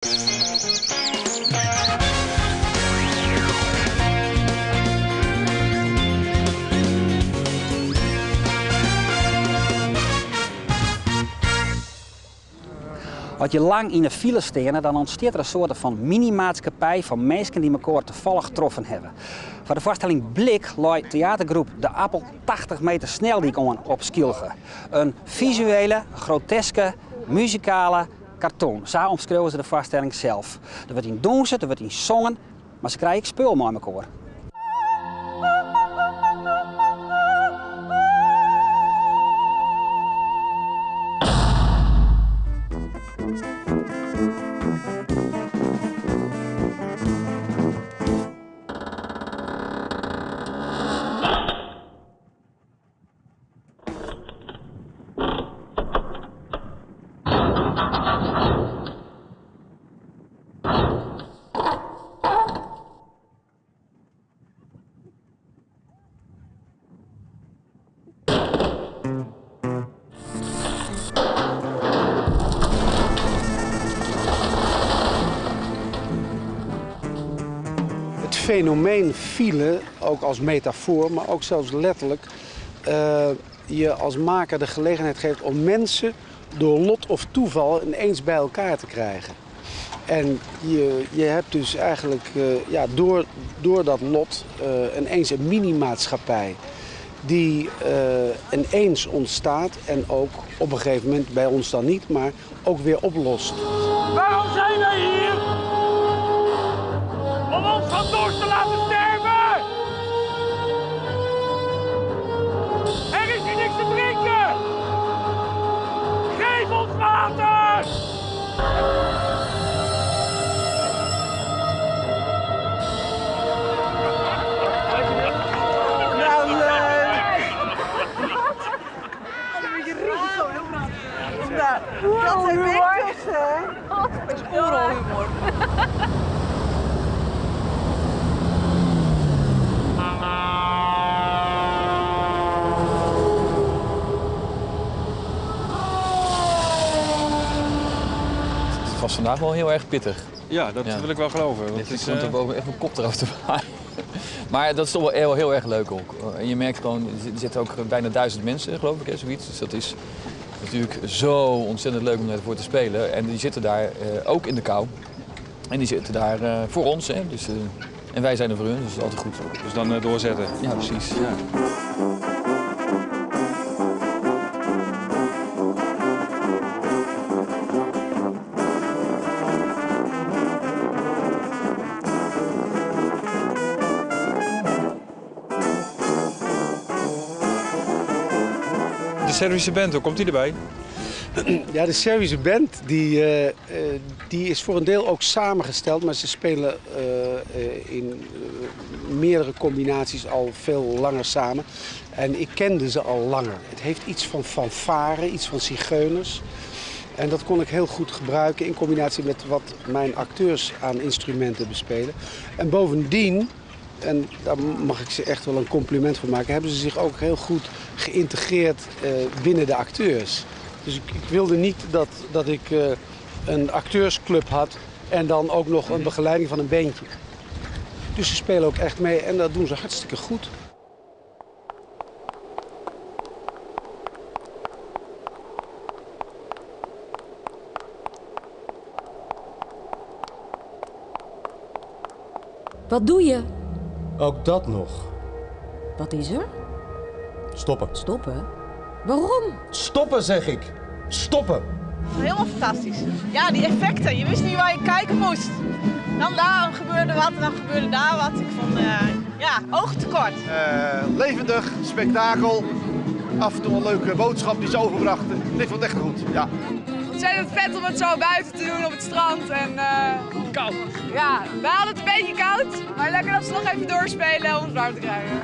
Als je lang in de file staat, dan ontstaat er een soort van mini-maatschappij van mensen die elkaar toevallig getroffen hebben. Voor de voorstelling Blik looit theatergroep De Appel 80 meter snel die kon op Skilge. Een visuele, groteske, muzikale cartoon. Zo omschreven ze de voorstelling zelf. Er wordt in dansen, er wordt in zongen, maar ze krijgen spul met elkaar. Het fenomeen file, ook als metafoor, maar ook zelfs letterlijk, je als maker de gelegenheid geeft om mensen door lot of toeval ineens bij elkaar te krijgen. En je hebt dus eigenlijk door dat lot ineens een mini-maatschappij die ineens ontstaat en ook op een gegeven moment, bij ons dan niet, maar ook weer oplost. Waarom zijn wij hier? Om ons van dorst te laten sterven! Er is hier niks te drinken! Geef ons water! Nou, leuk! Een beetje risico, heel dat zijn beetjes, hè? Dat is oorlogshumor. Het was vandaag wel heel erg pittig. Ja, dat wil ik wel geloven. Want Het komt er boven echt een kop eraf te waaien. Maar dat is toch wel heel erg leuk ook. En je merkt gewoon, er zitten ook bijna 1000 mensen, geloof ik, hè, zoiets. Dus dat is natuurlijk zo ontzettend leuk om ervoor te spelen. En die zitten daar ook in de kou. En die zitten daar voor ons, hè. Dus, en wij zijn er voor hun, dus dat is altijd goed. Dus dan doorzetten. Ja, precies. Ja. De Servische band, hoe komt die erbij? Ja, de Servische band die is voor een deel ook samengesteld, maar ze spelen in meerdere combinaties al veel langer samen. En ik kende ze al langer. Het heeft iets van fanfare, iets van zigeuners. En dat kon ik heel goed gebruiken in combinatie met wat mijn acteurs aan instrumenten bespelen. En bovendien, en daar mag ik ze echt wel een compliment voor maken, hebben ze zich ook heel goed geïntegreerd binnen de acteurs. Dus ik wilde niet dat ik een acteursclub had en dan ook nog een begeleiding van een bandje. Dus ze spelen ook echt mee en dat doen ze hartstikke goed. Wat doe je? Ook dat nog. Wat is er? Stoppen. Stoppen? Waarom? Stoppen, zeg ik. Stoppen. Helemaal fantastisch. Ja, die effecten. Je wist niet waar je kijken moest. Dan daar gebeurde wat en dan gebeurde daar wat. Ik vond, oogtekort. Levendig, spektakel. Af en toe een leuke boodschap die ze overbrachten. Ik vond het echt goed, ja. Ontzettend vet om het zo buiten te doen op het strand. En koud. Ja, wij hadden het een beetje koud. Maar lekker dat ze nog even doorspelen om het warm te krijgen.